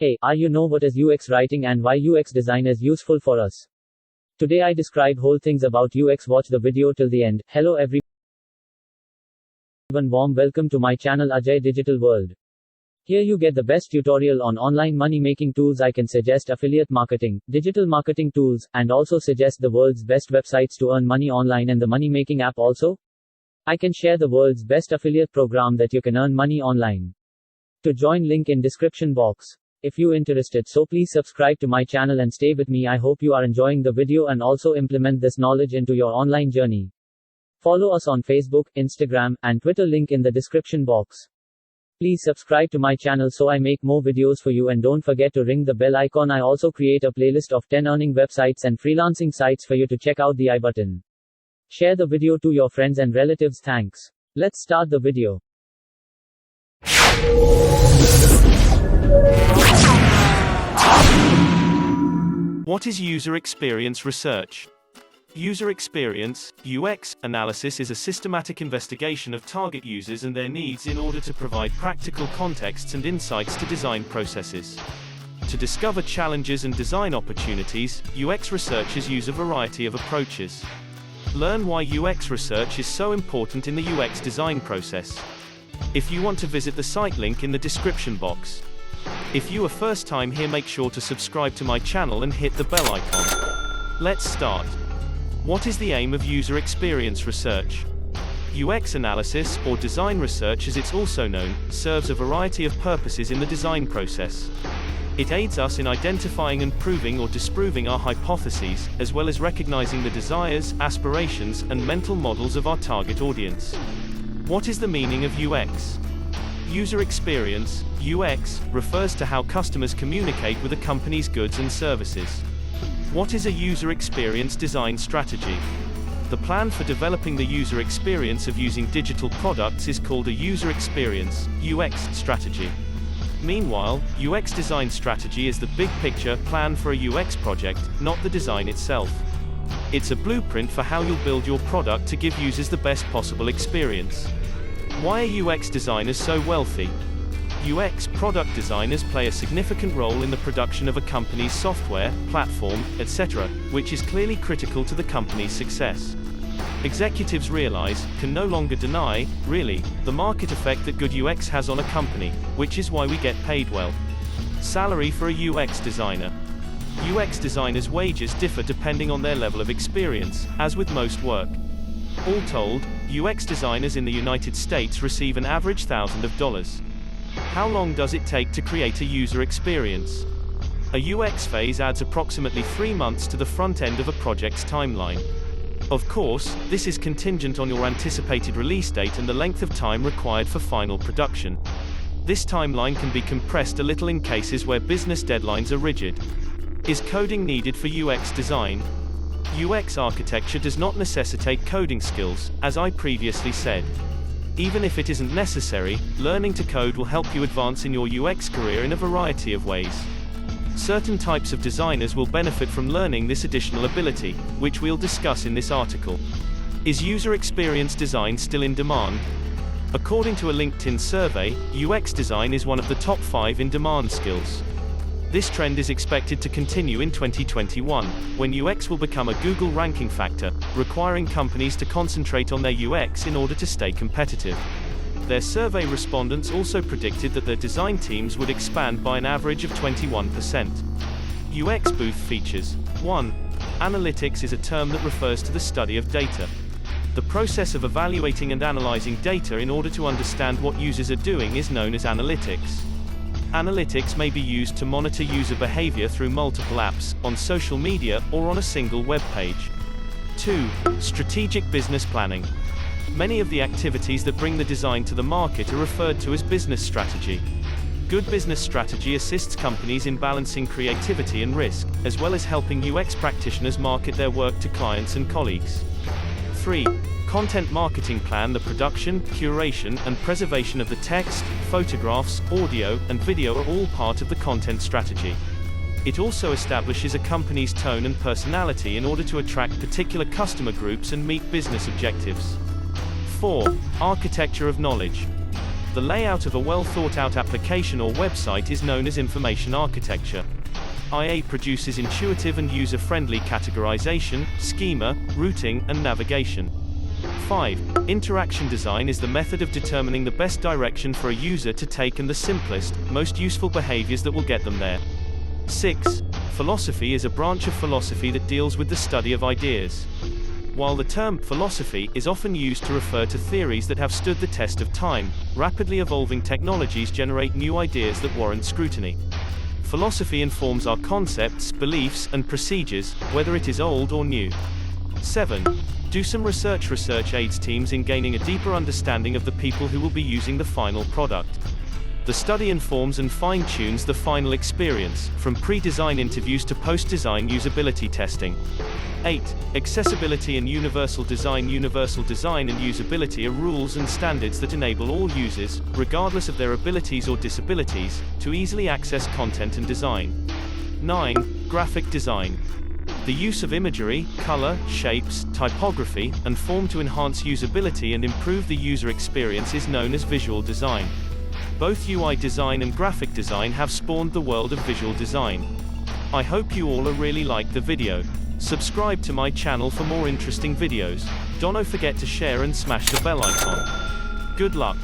Hey, you know what is UX writing and why UX design is useful for us? Today I describe whole things about UX. Watch the video till the end. Hello everyone, warm welcome to my channel Ajay Digital World. Here you get the best tutorial on online money making tools. I can suggest affiliate marketing, digital marketing tools, and also suggest the world's best websites to earn money online and the money making app also. I can share the world's best affiliate program that you can earn money online. To join, link in description box. If you interested, so please subscribe to my channel and stay with me. I hope you are enjoying the video and also implement this knowledge into your online journey. Follow us on Facebook, Instagram, and Twitter, link in the description box. Please subscribe to my channel so I make more videos for you, and don't forget to ring the bell icon. I also create a playlist of 10 earning websites and freelancing sites for you to check out. The I button. Share the video to your friends and relatives. Thanks. Let's start the video. What is user experience research? User experience, UX, analysis is a systematic investigation of target users and their needs in order to provide practical contexts and insights to design processes. To discover challenges and design opportunities, UX researchers use a variety of approaches. Learn why UX research is so important in the UX design process. If you want to visit the site, link in the description box. If you are first time here, make sure to subscribe to my channel and hit the bell icon. Let's start. What is the aim of user experience research? UX analysis, or design research as it's also known, serves a variety of purposes in the design process. It aids us in identifying and proving or disproving our hypotheses, as well as recognizing the desires, aspirations, and mental models of our target audience. What is the meaning of UX? User experience, UX, refers to how customers communicate with a company's goods and services. What is a user experience design strategy? The plan for developing the user experience of using digital products is called a user experience, UX, strategy. Meanwhile, UX design strategy is the big picture plan for a UX project, not the design itself. It's a blueprint for how you'll build your product to give users the best possible experience. Why are UX designers so wealthy? UX product designers play a significant role in the production of a company's software, platform, etc., which is clearly critical to the company's success. Executives realize, can no longer deny, really, the market effect that good UX has on a company, which is why we get paid well. Salary for a UX designer. UX designers' wages differ depending on their level of experience, as with most work. All told, UX designers in the United States receive an average $1,000. How long does it take to create a user experience? A UX phase adds approximately 3 months to the front end of a project's timeline. Of course, this is contingent on your anticipated release date and the length of time required for final production. This timeline can be compressed a little in cases where business deadlines are rigid. Is coding needed for UX design? UX architecture does not necessitate coding skills, as I previously said. Even if it isn't necessary, learning to code will help you advance in your UX career in a variety of ways. Certain types of designers will benefit from learning this additional ability, which we'll discuss in this article. Is user experience design still in demand? According to a LinkedIn survey, UX design is one of the top 5 in demand skills. This trend is expected to continue in 2021, when UX will become a Google ranking factor, requiring companies to concentrate on their UX in order to stay competitive. Their survey respondents also predicted that their design teams would expand by an average of 21%. UX booth features. 1. Analytics is a term that refers to the study of data. The process of evaluating and analyzing data in order to understand what users are doing is known as analytics. Analytics may be used to monitor user behavior through multiple apps, on social media, or on a single web page. 2. Strategic business planning. Many of the activities that bring the design to the market are referred to as business strategy. Good business strategy assists companies in balancing creativity and risk, as well as helping UX practitioners market their work to clients and colleagues. 3. Content marketing plan. The production, curation, and preservation of the text, photographs, audio, and video are all part of the content strategy. It also establishes a company's tone and personality in order to attract particular customer groups and meet business objectives. 4. Architecture of knowledge. The layout of a well-thought-out application or website is known as information architecture. IA produces intuitive and user-friendly categorization, schema, routing, and navigation. 5. Interaction design is the method of determining the best direction for a user to take and the simplest, most useful behaviors that will get them there. 6. Philosophy is a branch of philosophy that deals with the study of ideas. While the term philosophy is often used to refer to theories that have stood the test of time, rapidly evolving technologies generate new ideas that warrant scrutiny. Philosophy informs our concepts, beliefs, and procedures, whether it is old or new. 7. Do some research. Research aids teams in gaining a deeper understanding of the people who will be using the final product. The study informs and fine-tunes the final experience, from pre-design interviews to post-design usability testing. 8. Accessibility and universal design. Universal design and usability are rules and standards that enable all users, regardless of their abilities or disabilities, to easily access content and design. 9. Graphic design. The use of imagery, color, shapes, typography, and form to enhance usability and improve the user experience is known as visual design. Both UI design and graphic design have spawned the world of visual design. I hope you all really liked the video. Subscribe to my channel for more interesting videos. Don't forget to share and smash the bell icon. Good luck.